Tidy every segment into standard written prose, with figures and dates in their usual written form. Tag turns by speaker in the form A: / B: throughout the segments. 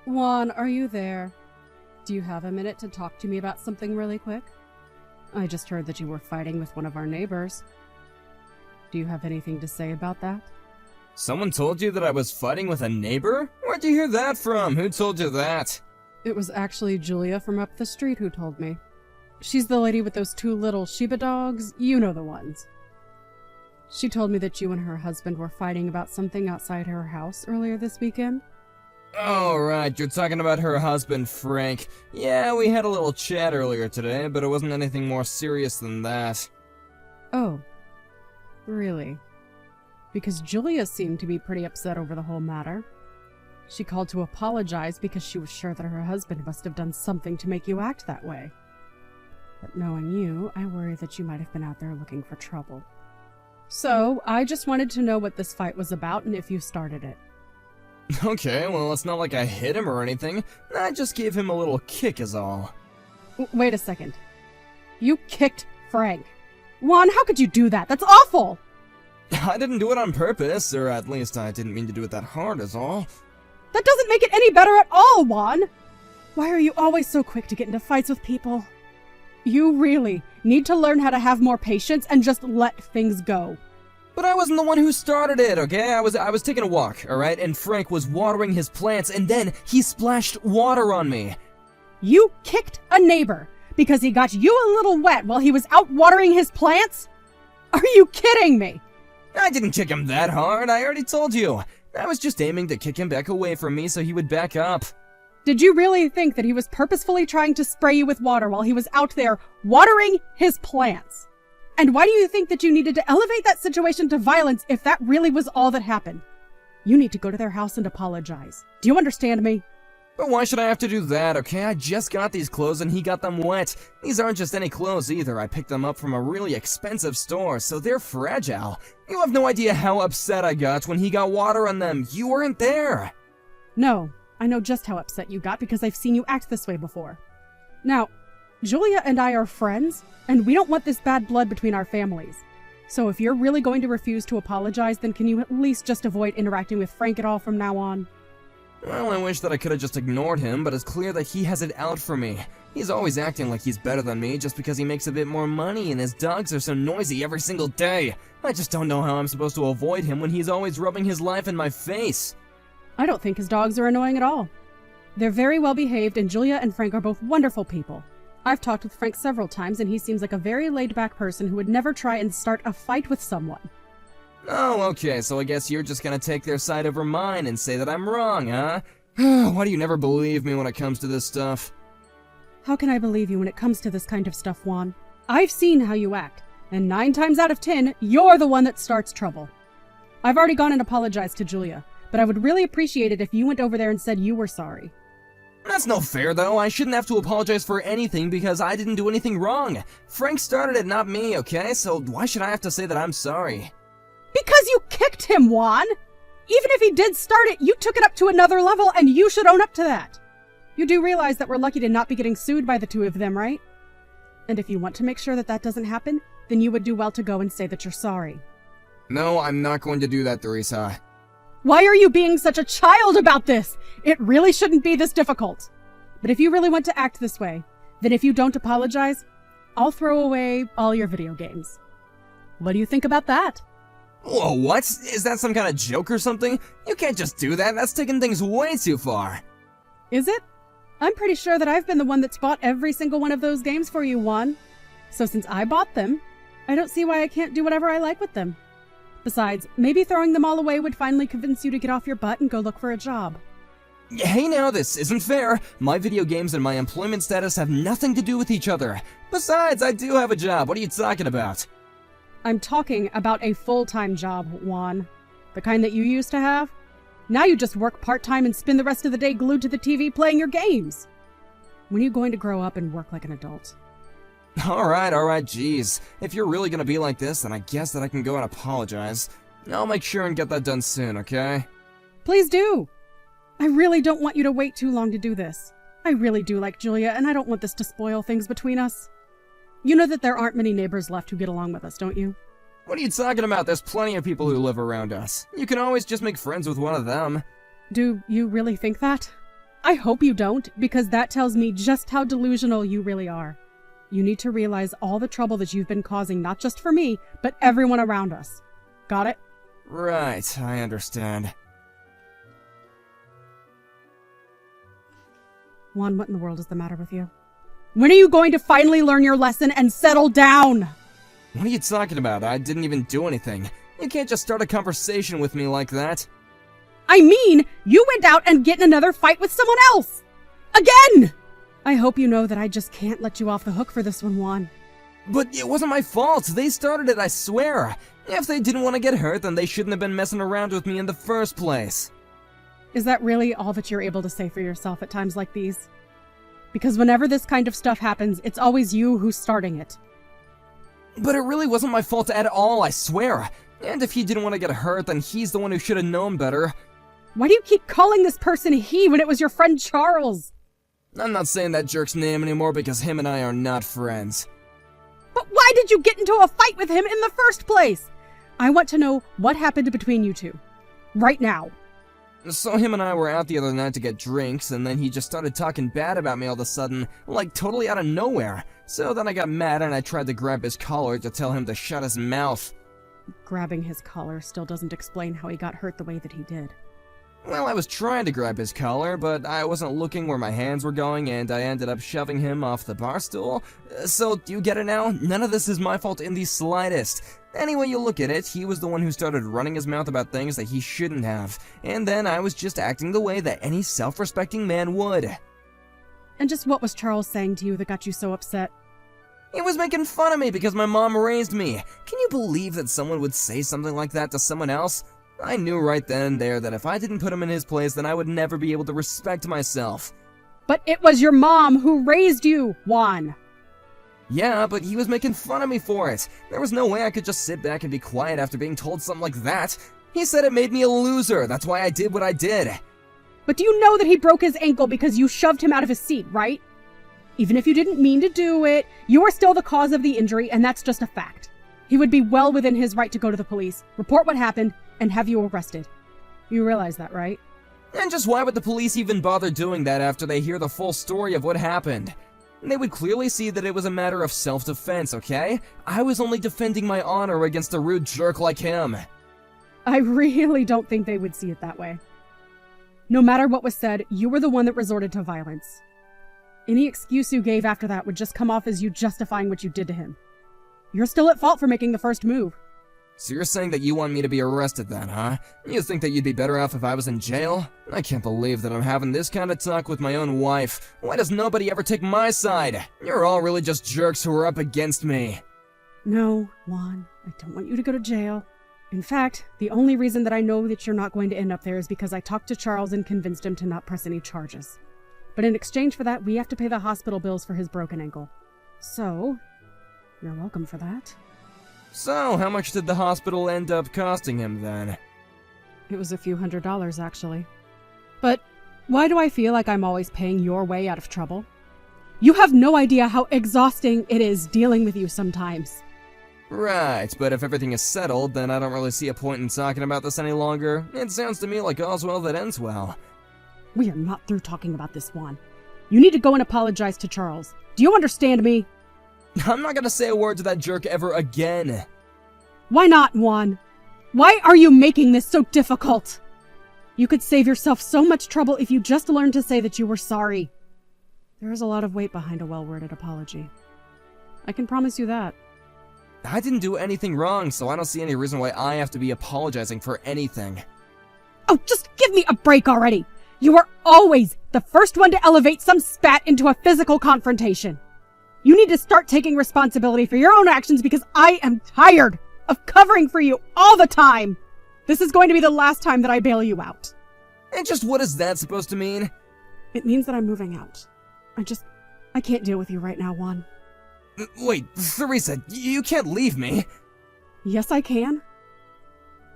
A: Juan, are you there? Do you have a minute to talk to me about something really quick? I just heard that you were fighting with one of our neighbors. Do you have anything to say about that?
B: Someone told you that I was fighting with a neighbor? Where'd you hear that from? Who told you that?
A: It was actually Julia from up the street who told me. She's the lady with those two little Shiba dogs, you know the ones. She told me that you and her husband were fighting about something outside her house earlier this weekend.
B: Oh, right, you're talking about her husband, Frank. Yeah, we had a little chat earlier today, but it wasn't anything more serious than that.
A: Oh, really? Because Julia seemed to be pretty upset over the whole matter. She called to apologize because she was sure that her husband must have done something to make you act that way. But knowing you, I worry that you might have been out there looking for trouble. So, I just wanted to know what this fight was about and if you started it.
B: Okay, well, it's not like I hit him or anything. I just gave him a little kick is all.
A: Wait a second. You kicked Frank. Juan, how could you do that? That's awful!
B: I didn't do it on purpose, or at least I didn't mean to do it that hard is all.
A: That doesn't make it any better at all, Juan! Why are you always so quick to get into fights with people? You really need to learn how to have more patience and just let things go.
B: But I wasn't the one who started it, okay? I was taking a walk, alright? And Frank was watering his plants, and then he splashed water on me.
A: You kicked a neighbor because he got you a little wet while he was out watering his plants? Are you kidding me?
B: I didn't kick him that hard, I already told you. I was just aiming to kick him back away from me so he would back up.
A: Did you really think that he was purposefully trying to spray you with water while he was out there watering his plants? And why do you think that you needed to elevate that situation to violence if that really was all that happened? You need to go to their house and apologize. Do you understand me?
B: But why should I have to do that, okay? I just got these clothes and he got them wet. These aren't just any clothes either. I picked them up from a really expensive store, so they're fragile. You have no idea how upset I got when he got water on them. You weren't there.
A: No, I know just how upset you got because I've seen you act this way before. Now, Julia and I are friends, and we don't want this bad blood between our families. So if you're really going to refuse to apologize, then can you at least just avoid interacting with Frank at all from now on?
B: Well, I wish that I could have just ignored him, but it's clear that he has it out for me. He's always acting like he's better than me just because he makes a bit more money and his dogs are so noisy every single day. I just don't know how I'm supposed to avoid him when he's always rubbing his life in my face.
A: I don't think his dogs are annoying at all. They're very well behaved, and Julia and Frank are both wonderful people. I've talked with Frank several times, and he seems like a very laid-back person who would never try and start a fight with someone.
B: Oh, okay, so I guess you're just gonna take their side over mine and say that I'm wrong, huh? Why do you never believe me when it comes to this stuff?
A: How can I believe you when it comes to this kind of stuff, Juan? I've seen how you act, and 9 times out of 10, you're the one that starts trouble. I've already gone and apologized to Julia, but I would really appreciate it if you went over there and said you were sorry.
B: That's no fair, though. I shouldn't have to apologize for anything because I didn't do anything wrong. Frank started it, not me, okay? So why should I have to say that I'm sorry?
A: Because you kicked him, Juan! Even if he did start it, you took it up to another level, and you should own up to that. You do realize that we're lucky to not be getting sued by the two of them, right? And if you want to make sure that that doesn't happen, then you would do well to go and say that you're sorry.
B: No, I'm not going to do that, Teresa.
A: Why are you being such a child about this? It really shouldn't be this difficult. But if you really want to act this way, then if you don't apologize, I'll throw away all your video games. What do you think about that?
B: Whoa, what? Is that some kind of joke or something? You can't just do that. That's taking things way too far.
A: Is it? I'm pretty sure that I've been the one that's bought every single one of those games for you, Juan. So since I bought them, I don't see why I can't do whatever I like with them. Besides, maybe throwing them all away would finally convince you to get off your butt and go look for a job.
B: Hey now, this isn't fair. My video games and my employment status have nothing to do with each other. Besides, I do have a job. What are you talking about?
A: I'm talking about a full-time job, Juan. The kind that you used to have. Now you just work part-time and spend the rest of the day glued to the TV playing your games. When are you going to grow up and work like an adult?
B: Alright, geez. If you're really gonna be like this, then I guess that I can go and apologize. I'll make sure and get that done soon, okay?
A: Please do! I really don't want you to wait too long to do this. I really do like Julia, and I don't want this to spoil things between us. You know that there aren't many neighbors left who get along with us, don't you?
B: What are you talking about? There's plenty of people who live around us. You can always just make friends with one of them.
A: Do you really think that? I hope you don't, because that tells me just how delusional you really are. You need to realize all the trouble that you've been causing, not just for me, but everyone around us. Got it?
B: Right, I understand.
A: Juan, what in the world is the matter with you? When are you going to finally learn your lesson and settle down?
B: What are you talking about? I didn't even do anything. You can't just start a conversation with me like that.
A: I mean, you went out and get in another fight with someone else! Again! I hope you know that I just can't let you off the hook for this one, Juan.
B: But it wasn't my fault. They started it, I swear. If they didn't want to get hurt, then they shouldn't have been messing around with me in the first place.
A: Is that really all that you're able to say for yourself at times like these? Because whenever this kind of stuff happens, it's always you who's starting it.
B: But it really wasn't my fault at all, I swear. And if he didn't want to get hurt, then he's the one who should have known better.
A: Why do you keep calling this person he when it was your friend Charles?
B: I'm not saying that jerk's name anymore because him and I are not friends.
A: But why did you get into a fight with him in the first place? I want to know what happened between you two. Right now.
B: So him and I were out the other night to get drinks, and then he just started talking bad about me all of a sudden, like totally out of nowhere. So then I got mad and I tried to grab his collar to tell him to shut his mouth.
A: Grabbing his collar still doesn't explain how he got hurt the way that he did.
B: Well, I was trying to grab his collar, but I wasn't looking where my hands were going, and I ended up shoving him off the bar stool. So, do you get it now? None of this is my fault in the slightest. Any way you look at it, he was the one who started running his mouth about things that he shouldn't have, and then I was just acting the way that any self-respecting man would.
A: And just what was Charles saying to you that got you so upset?
B: He was making fun of me because my mom raised me. Can you believe that someone would say something like that to someone else? I knew right then and there that if I didn't put him in his place, then I would never be able to respect myself.
A: But it was your mom who raised you, Juan.
B: Yeah, but he was making fun of me for it. There was no way I could just sit back and be quiet after being told something like that. He said it made me a loser. That's why I did what I did.
A: But do you know that he broke his ankle because you shoved him out of his seat, right? Even if you didn't mean to do it, you are still the cause of the injury, and that's just a fact. He would be well within his right to go to the police, report what happened, and have you arrested. You realize that, right?
B: And just why would the police even bother doing that after they hear the full story of what happened? They would clearly see that it was a matter of self-defense, okay? I was only defending my honor against a rude jerk like him.
A: I really don't think they would see it that way. No matter what was said, you were the one that resorted to violence. Any excuse you gave after that would just come off as you justifying what you did to him. You're still at fault for making the first move.
B: So you're saying that you want me to be arrested then, huh? You think that you'd be better off if I was in jail? I can't believe that I'm having this kind of talk with my own wife. Why does nobody ever take my side? You're all really just jerks who are up against me.
A: No, Juan, I don't want you to go to jail. In fact, the only reason that I know that you're not going to end up there is because I talked to Charles and convinced him to not press any charges. But in exchange for that, we have to pay the hospital bills for his broken ankle. So, you're welcome for that.
B: So, how much did the hospital end up costing him then?
A: It was a few $100s, actually. But why do I feel like I'm always paying your way out of trouble? You have no idea how exhausting it is dealing with you sometimes.
B: Right, but if everything is settled, then I don't really see a point in talking about this any longer. It sounds to me like all's well that ends well.
A: We are not through talking about this, Juan. You need to go and apologize to Charles. Do you understand me?
B: I'm not gonna say a word to that jerk ever again.
A: Why not, Juan? Why are you making this so difficult? You could save yourself so much trouble if you just learned to say that you were sorry. There is a lot of weight behind a well-worded apology. I can promise you that.
B: I didn't do anything wrong, so I don't see any reason why I have to be apologizing for anything.
A: Oh, just give me a break already! You are always the first one to elevate some spat into a physical confrontation. You need to start taking responsibility for your own actions because I am tired of covering for you all the time. This is going to be the last time that I bail you out.
B: And just what is that supposed to mean?
A: It means that I'm moving out. I can't deal with you right now, Juan.
B: Wait, Theresa, you can't leave me.
A: Yes, I can.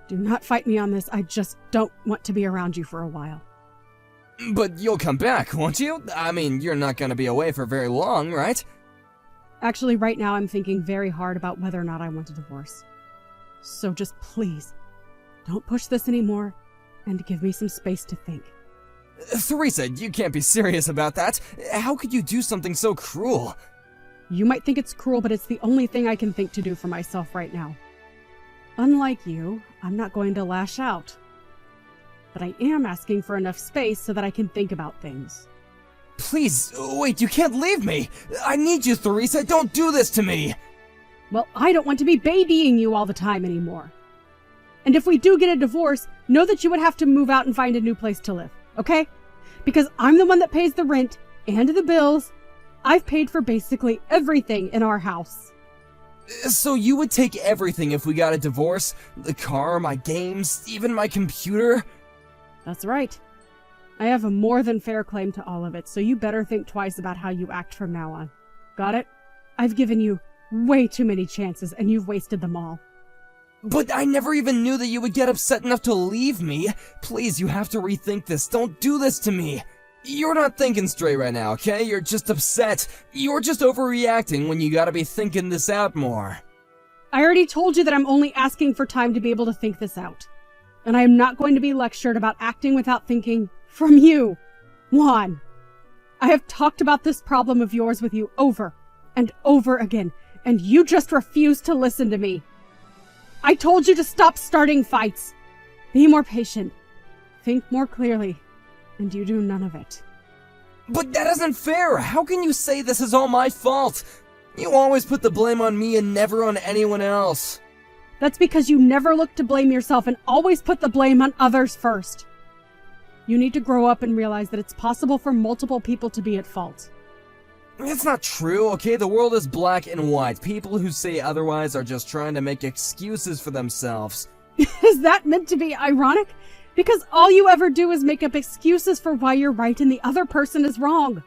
A: Do not fight me on this. I just don't want to be around you for a while.
B: But you'll come back, won't you? I mean, you're not gonna be away for very long, right?
A: Actually, right now I'm thinking very hard about whether or not I want a divorce. So just please, don't push this anymore and give me some space to think.
B: Theresa, you can't be serious about that. How could you do something so cruel?
A: You might think it's cruel, but it's the only thing I can think to do for myself right now. Unlike you, I'm not going to lash out. But I am asking for enough space so that I can think about things.
B: Please, wait, you can't leave me! I need you, Theresa, don't do this to me!
A: Well, I don't want to be babying you all the time anymore. And if we do get a divorce, know that you would have to move out and find a new place to live, okay? Because I'm the one that pays the rent and the bills. I've paid for basically everything in our house.
B: So you would take everything if we got a divorce? The car, my games, even my computer?
A: That's right. I have a more than fair claim to all of it, so you better think twice about how you act from now on. Got it? I've given you way too many chances, and you've wasted them all.
B: But I never even knew that you would get upset enough to leave me. Please, you have to rethink this. Don't do this to me. You're not thinking straight right now, okay? You're just upset. You're just overreacting when you gotta be thinking this out more.
A: I already told you that I'm only asking for time to be able to think this out. And I am not going to be lectured about acting without thinking from you, Juan. I have talked about this problem of yours with you over and over again, and you just refuse to listen to me. I told you to stop starting fights. Be more patient. Think more clearly. And you do none of it.
B: But that isn't fair! How can you say this is all my fault? You always put the blame on me and never on anyone else.
A: That's because you never look to blame yourself and always put the blame on others first. You need to grow up and realize that it's possible for multiple people to be at fault.
B: It's not true, okay? The world is black and white. People who say otherwise are just trying to make excuses for themselves.
A: Is that meant to be ironic? Because all you ever do is make up excuses for why you're right and the other person is wrong.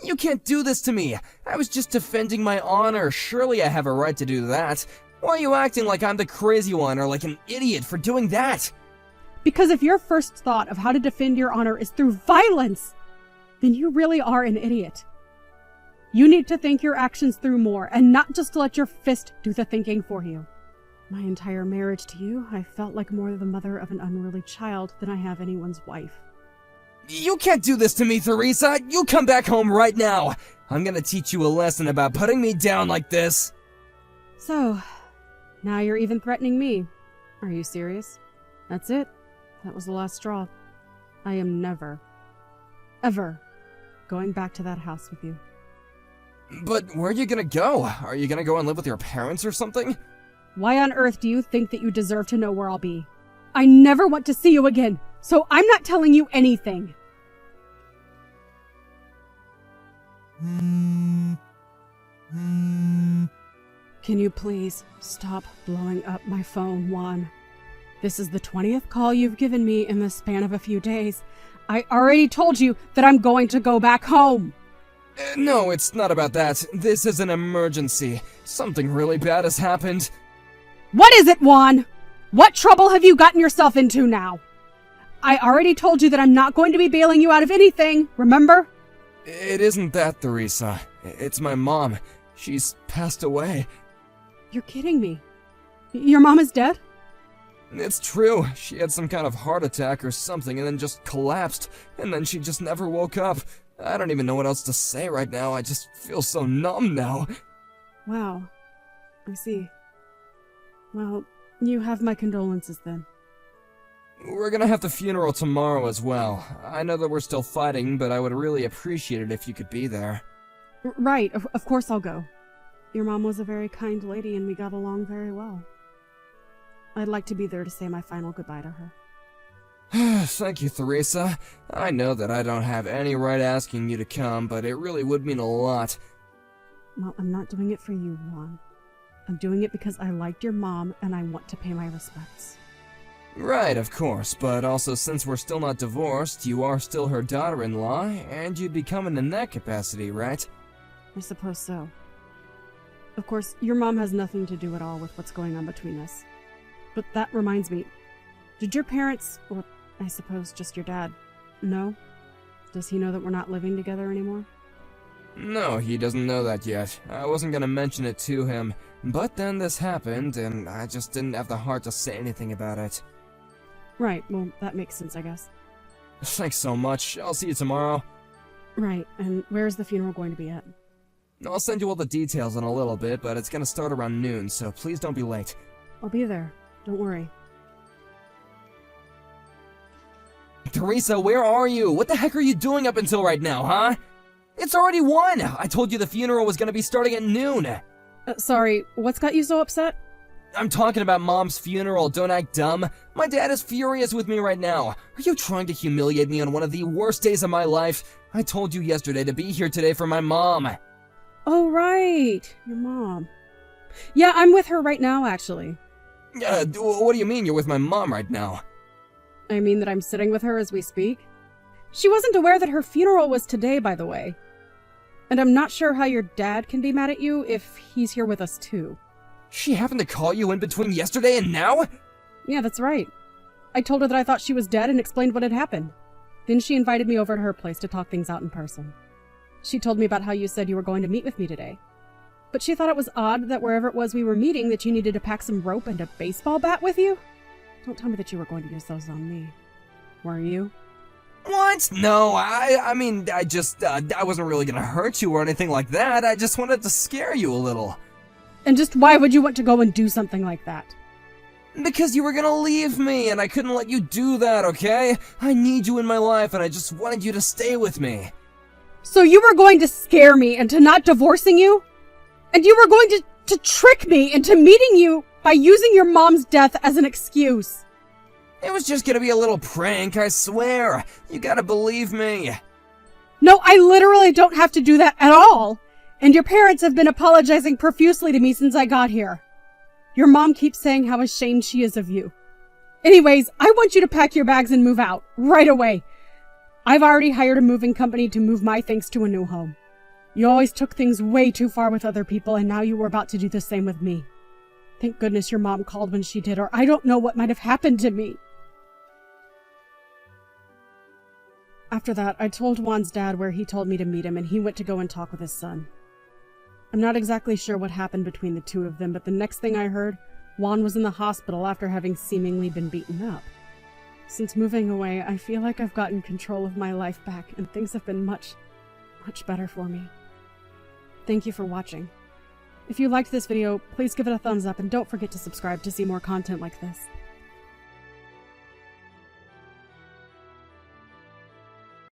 B: You can't do this to me. I was just defending my honor. Surely I have a right to do that. Why are you acting like I'm the crazy one or like an idiot for doing that?
A: Because if your first thought of how to defend your honor is through violence, then you really are an idiot. You need to think your actions through more and not just let your fist do the thinking for you. My entire marriage to you, I felt like more the mother of an unruly child than I have anyone's wife.
B: You can't do this to me, Theresa! You come back home right now! I'm gonna teach you a lesson about putting me down like this!
A: So, now you're even threatening me. Are you serious? That's it. That was the last straw. I am never, ever going back to that house with you.
B: But where are you gonna go? Are you gonna go and live with your parents or something?
A: Why on earth do you think that you deserve to know where I'll be? I never want to see you again, so I'm not telling you anything. Can you please stop blowing up my phone, Juan? This is the 20th call you've given me in the span of a few days. I already told you that I'm going to go back home.
B: No, it's not about that. This is an emergency. Something really bad has happened.
A: What is it, Juan? What trouble have you gotten yourself into now? I already told you that I'm not going to be bailing you out of anything, remember?
B: It isn't that, Theresa. It's my mom. She's passed away.
A: You're kidding me. Your mom is dead?
B: It's true. She had some kind of heart attack or something and then just collapsed. And then she just never woke up. I don't even know what else to say right now. I just feel so numb now.
A: Wow. I see. Well, you have my condolences then.
B: We're gonna have the funeral tomorrow as well. I know that we're still fighting, but I would really appreciate it if you could be there.
A: Right, of course I'll go. Your mom was a very kind lady and we got along very well. I'd like to be there to say my final goodbye to her.
B: Thank you, Theresa. I know that I don't have any right asking you to come, but it really would mean a lot.
A: Well, I'm not doing it for you, Juan. I'm doing it because I liked your mom and I want to pay my respects.
B: Right, of course, but also since we're still not divorced, you are still her daughter-in-law, and you'd be coming in that capacity, right?
A: I suppose so. Of course, your mom has nothing to do at all with what's going on between us. But that reminds me, did your parents, or I suppose just your dad, know? Does he know that we're not living together anymore?
B: No, he doesn't know that yet. I wasn't gonna mention it to him, but then this happened, and I just didn't have the heart to say anything about it.
A: Right, well, that makes sense, I guess.
B: Thanks so much. I'll see you tomorrow.
A: Right, and where's the funeral going to be at?
B: I'll send you all the details in a little bit, but it's gonna start around noon, so please don't be late.
A: I'll be there. Don't worry.
B: Teresa, where are you? What the heck are you doing up until right now, huh? It's already 1! I told you the funeral was gonna be starting at noon!
A: Sorry, what's got you so upset?
B: I'm talking about Mom's funeral, don't act dumb. My dad is furious with me right now. Are you trying to humiliate me on one of the worst days of my life? I told you yesterday to be here today for my mom.
A: Oh, right. Your mom. Yeah, I'm with her right now, actually.
B: What do you mean you're with my mom right now?
A: I mean that I'm sitting with her as we speak. She wasn't aware that her funeral was today, by the way. And I'm not sure how your dad can be mad at you if he's here with us too.
B: She happened to call you in between yesterday and now?
A: Yeah, that's right. I told her that I thought she was dead and explained what had happened. Then she invited me over to her place to talk things out in person. She told me about how you said you were going to meet with me today. But she thought it was odd that wherever it was we were meeting that you needed to pack some rope and a baseball bat with you. Don't tell me that you were going to use those on me. Were you?
B: What? No, I wasn't really gonna hurt you or anything like that. I just wanted to scare you a little.
A: And just why would you want to go and do something like that?
B: Because you were gonna leave me, and I couldn't let you do that, okay? I need you in my life, and I just wanted you to stay with me.
A: So you were going to scare me into not divorcing you? And you were going to trick me into meeting you by using your mom's death as an excuse?
B: It was just gonna be a little prank, I swear. You gotta believe me.
A: No, I literally don't have to do that at all. And your parents have been apologizing profusely to me since I got here. Your mom keeps saying how ashamed she is of you. Anyways, I want you to pack your bags and move out, right away. I've already hired a moving company to move my things to a new home. You always took things way too far with other people, and now you were about to do the same with me. Thank goodness your mom called when she did, or I don't know what might have happened to me. After that, I told Juan's dad where he told me to meet him, and he went to go and talk with his son. I'm not exactly sure what happened between the two of them, but the next thing I heard, Juan was in the hospital after having seemingly been beaten up. Since moving away, I feel like I've gotten control of my life back, and things have been much better for me. Thank you for watching. If you liked this video, please give it a thumbs up and don't forget to subscribe to see more content like this.